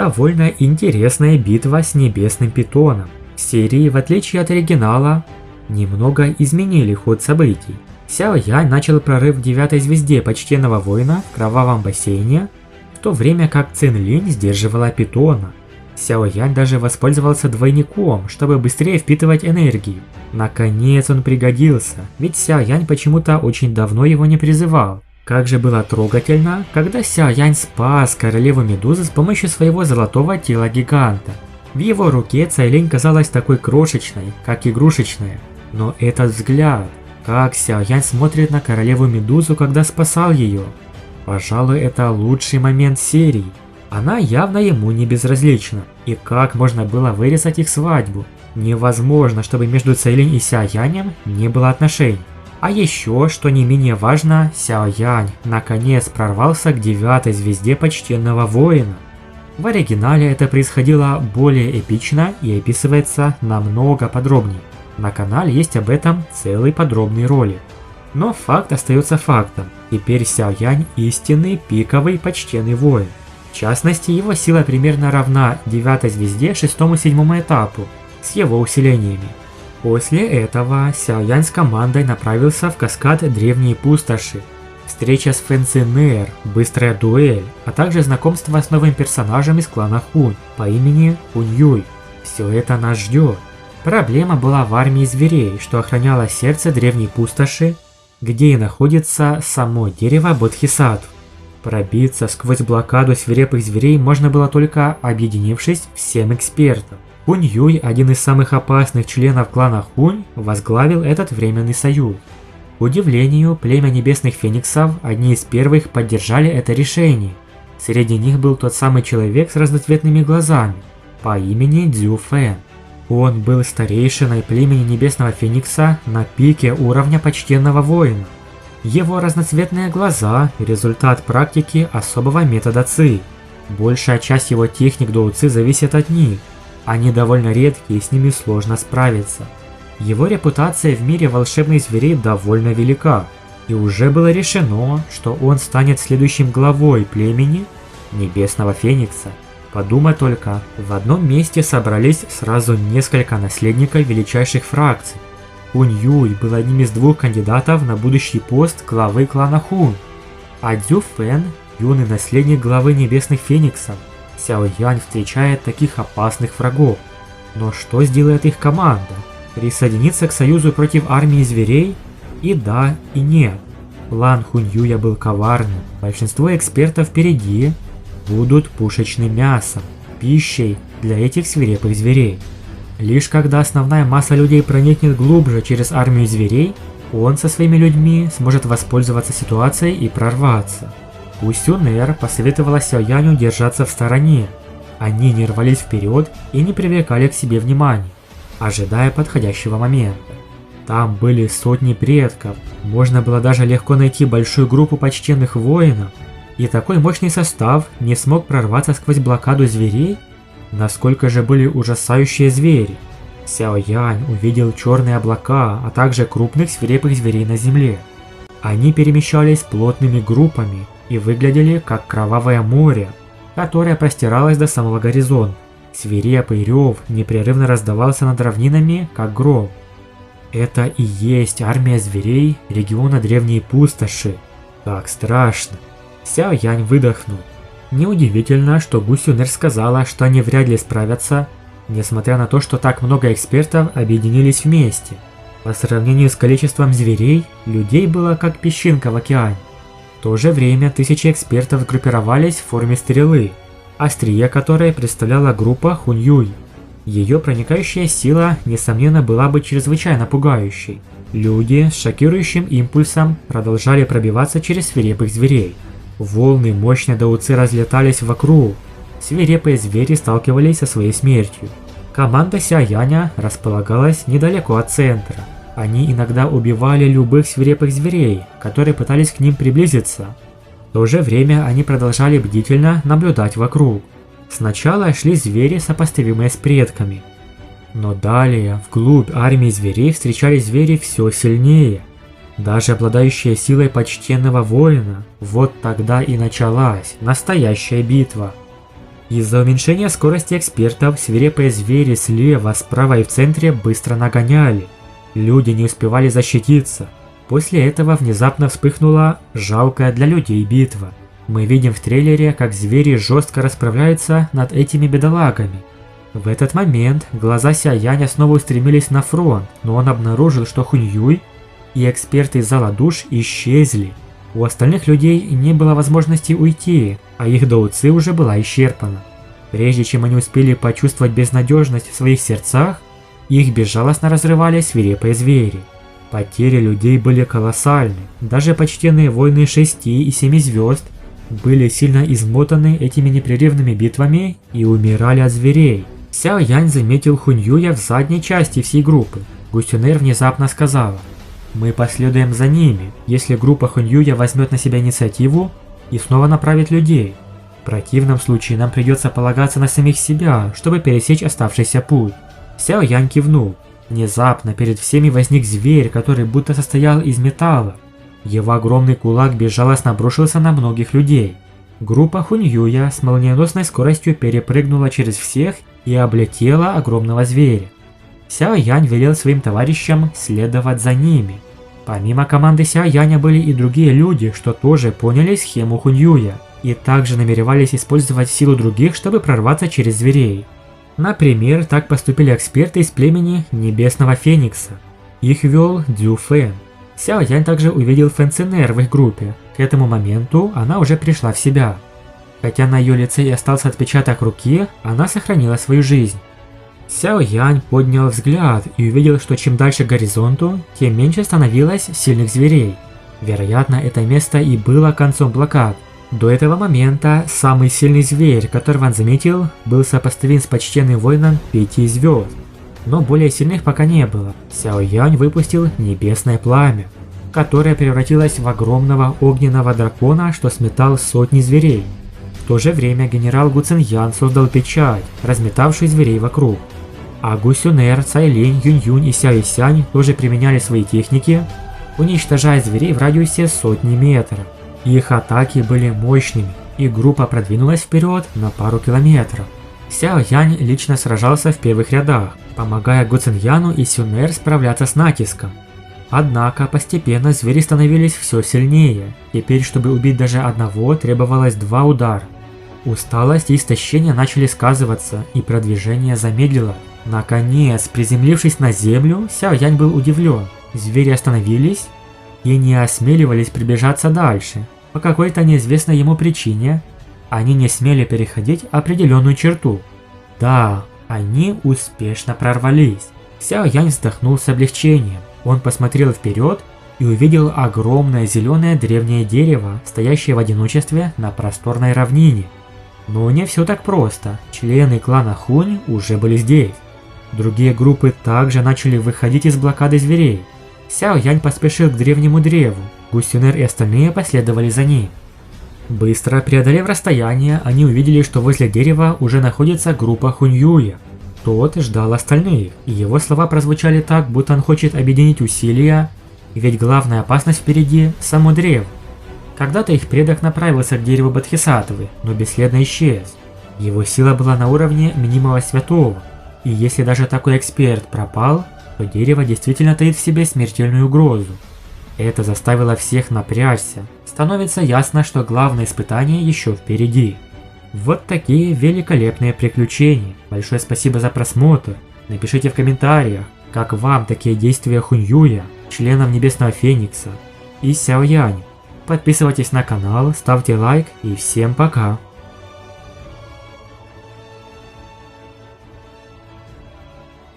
Довольно интересная битва с Небесным Питоном. В серии, в отличие от оригинала, немного изменили ход событий. Сяо Янь начал прорыв к 9-й звезде Почтенного Воина в Кровавом бассейне, в то время как Цин Линь сдерживала Питона. Сяо Янь даже воспользовался двойником, чтобы быстрее впитывать энергию. Наконец он пригодился, ведь Сяо Янь почему-то очень давно его не призывал. Как же было трогательно, когда Сяо Янь спас королеву Медузы с помощью своего золотого тела гиганта. В его руке Цайлинь казалась такой крошечной, как игрушечная. Но этот взгляд, как Сяо Янь смотрит на королеву Медузу, когда спасал ее. Пожалуй, это лучший момент серии. Она явно ему не безразлична. И как можно было вырезать их свадьбу? Невозможно, чтобы между Цайлинь и Сяо Янем не было отношений. А еще, что не менее важно, Сяо Янь наконец прорвался к 9-й звезде Почтенного Воина. В оригинале это происходило более эпично и описывается намного подробнее. На канале есть об этом целый подробный ролик. Но факт остается фактом. Теперь Сяо Янь истинный пиковый почтенный воин. В частности, его сила примерно равна 9-й звезде 6-7 этапу с его усилениями. После этого Сяо Янь с командой направился в каскад Древней Пустоши. Встреча с Фэн Цинэр, быстрая дуэль, а также знакомство с новым персонажем из клана Хунь по имени Хунь Юй. Все это нас ждет. Проблема была в армии зверей, что охраняло сердце Древней Пустоши, где и находится само дерево Бодхисаттв. Пробиться сквозь блокаду свирепых зверей можно было только объединившись всем экспертам. Хунь Юй, один из самых опасных членов клана Хунь, возглавил этот временный союз. К удивлению, племя Небесных Фениксов одни из первых поддержали это решение. Среди них был тот самый человек с разноцветными глазами по имени Цзю Фэн. Он был старейшиной племени Небесного Феникса на пике уровня Почтенного Воина. Его разноцветные глаза – результат практики особого метода Ци. Большая часть его техник Доу Ци зависит от них. Они довольно редкие и с ними сложно справиться. Его репутация в мире волшебных зверей довольно велика, и уже было решено, что он станет следующим главой племени Небесного Феникса. Подумай только, в одном месте собрались сразу несколько наследников величайших фракций. Хунь Юй был одним из двух кандидатов на будущий пост главы клана Хунь, а Цзю Фэн – юный наследник главы Небесных Фениксов. Сяо Янь встречает таких опасных врагов. Но что сделает их команда? Присоединиться к союзу против армии зверей? И да, и нет. План Хунь Юя был коварным. Большинство экспертов впереди будут пушечным мясом, пищей для этих свирепых зверей. Лишь когда основная масса людей проникнет глубже через армию зверей, он со своими людьми сможет воспользоваться ситуацией и прорваться. Усюнэр посоветовала Сяо Яню держаться в стороне. Они не рвались вперед и не привлекали к себе внимания, ожидая подходящего момента. Там были сотни предков, можно было даже легко найти большую группу почтенных воинов, и такой мощный состав не смог прорваться сквозь блокаду зверей. Насколько же были ужасающие звери. Сяо Янь увидел черные облака, а также крупных свирепых зверей на земле. Они перемещались плотными группами и выглядели как кровавое море, которое простиралось до самого горизонта. Свирепый рев непрерывно раздавался над равнинами, как гром. Это и есть армия зверей региона Древней Пустоши. Как страшно. Сяо Янь выдохнул. Неудивительно, что Гусюнэр сказала, что они вряд ли справятся, несмотря на то, что так много экспертов объединились вместе. По сравнению с количеством зверей, людей было как песчинка в океане. В то же время тысячи экспертов группировались в форме стрелы, острие которой представляла группа Хунь Юй. Ее проникающая сила, несомненно, была бы чрезвычайно пугающей. Люди с шокирующим импульсом продолжали пробиваться через свирепых зверей. Волны мощной Доу Ци разлетались вокруг. Свирепые звери сталкивались со своей смертью. Команда Сяо Яня располагалась недалеко от центра. Они иногда убивали любых свирепых зверей, которые пытались к ним приблизиться. В то же время они продолжали бдительно наблюдать вокруг. Сначала шли звери, сопоставимые с предками. Но далее, вглубь армии зверей встречались звери все сильнее. Даже обладающие силой почтенного воина. Вот тогда и началась настоящая битва. Из-за уменьшения скорости экспертов свирепые звери слева, справа и в центре быстро нагоняли. Люди не успевали защититься. После этого внезапно вспыхнула жалкая для людей битва. Мы видим в трейлере, как звери жестко расправляются над этими бедолагами. В этот момент глаза Сяо Яня снова устремились на фронт, но он обнаружил, что Хунь Юй и эксперты из зала душ исчезли. У остальных людей не было возможности уйти, а их доуци уже была исчерпана. Прежде чем они успели почувствовать безнадежность в своих сердцах, их безжалостно разрывали свирепые звери. Потери людей были колоссальны, даже почтенные воины 6 и 7 звезд были сильно измотаны этими непрерывными битвами и умирали от зверей. Сяо Янь заметил Хунь Юя в задней части всей группы. Гусюнэр внезапно сказала: «Мы последуем за ними, если группа Хунь Юя возьмет на себя инициативу и снова направит людей. В противном случае нам придется полагаться на самих себя, чтобы пересечь оставшийся путь». Сяо Янь кивнул. Внезапно перед всеми возник зверь, который будто состоял из металла. Его огромный кулак безжалостно обрушился на многих людей. Группа Хунь Юя с молниеносной скоростью перепрыгнула через всех и облетела огромного зверя. Сяо Янь велел своим товарищам следовать за ними. Помимо команды Сяо Яня были и другие люди, что тоже поняли схему Хунь Юя и также намеревались использовать силу других, чтобы прорваться через зверей. Например, так поступили эксперты из племени Небесного Феникса. Их вел Дзю Фэн. Сяо Янь также увидел Фэн Цинэр в их группе. К этому моменту она уже пришла в себя. Хотя на ее лице и остался отпечаток руки, она сохранила свою жизнь. Сяо Янь поднял взгляд и увидел, что чем дальше к горизонту, тем меньше становилось сильных зверей. Вероятно, это место и было концом блокад. До этого момента самый сильный зверь, которого он заметил, был сопоставим с почтенным воином 5 звезд. Но более сильных пока не было. Сяо Янь выпустил небесное пламя, которое превратилось в огромного огненного дракона, что сметал сотни зверей. В то же время генерал Гу Циньян создал печать, разметавшую зверей вокруг. А Гу Сюнэр, Цай Линь, Юнь Юнь и Сяо Исянь тоже применяли свои техники, уничтожая зверей в радиусе сотни метров. Их атаки были мощными, и группа продвинулась вперед на пару километров. Сяо Янь лично сражался в первых рядах, помогая Гу Циньяну и Сюнэр справляться с натиском. Однако постепенно звери становились все сильнее. Теперь, чтобы убить даже одного, требовалось 2 удара. Усталость и истощение начали сказываться, и продвижение замедлило. Наконец, приземлившись на землю, Сяо Янь был удивлен. Звери остановились и не осмеливались приближаться дальше. По какой-то неизвестной ему причине они не смели переходить определенную черту. Да, они успешно прорвались. Сяо Янь вздохнул с облегчением. Он посмотрел вперед и увидел огромное зеленое древнее дерево, стоящее в одиночестве на просторной равнине. Но не все так просто. Члены клана Хунь уже были здесь. Другие группы также начали выходить из блокады зверей. Сяо Янь поспешил к древнему древу. Гу Сюнэр и остальные последовали за ним. Быстро преодолев расстояние, они увидели, что возле дерева уже находится группа Хунь Юя. Тот ждал остальных, и его слова прозвучали так, будто он хочет объединить усилия, ведь главная опасность впереди – само древо. Когда-то их предок направился к дереву Бодхисаттвы, но бесследно исчез. Его сила была на уровне мнимого святого, и если даже такой эксперт пропал, то дерево действительно таит в себе смертельную угрозу. Это заставило всех напрячься. Становится ясно, что главное испытание еще впереди. Вот такие великолепные приключения. Большое спасибо за просмотр. Напишите в комментариях, как вам такие действия Хунь Юя, членов Небесного Феникса и Сяо Яня. Подписывайтесь на канал, ставьте лайк и всем пока.